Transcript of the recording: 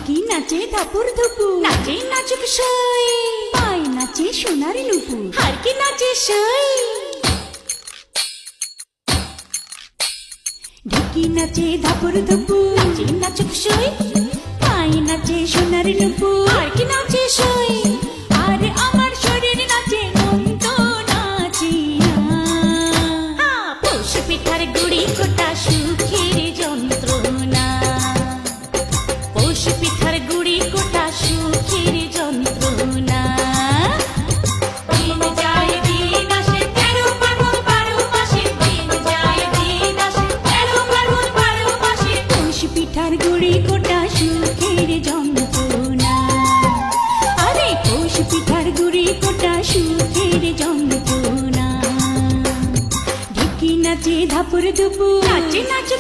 ঢুকি নাচে ধাপুর ধুপু, নাচে নাচুক সই, পায় নাচে সোনার নুপু, হারকি নাচে সই। ঢুকি নাচে ধাপুর ধুপু, নাচে নাচুক সই, পায় নাচে সোনার নুপু, হারকি নাচে সই। আর আমার শরীর নাচে মন তো নাচি না। পৌষ পিঠার গুড়ি কোটা সুখের যন্ত্রণা, পৌষ পিঠার গুড়ি কোটা সুখের যন্ত্রণা। দিন যায় দিন আসে ১৩ ফাল্গুন ১২ মাসে, দিন যায় দিন আসে ১৩ ফাল্গুন ১২ মাসে। পৌষ পিঠার গুড়ি কোটা সুখের যন্ত্রণা, আরে পৌষ পিঠার গুড়ি কোটা সুখের যন্ত্রণা। ঢুকি নাচে ধাপুর ধুপু, নাচে নাচে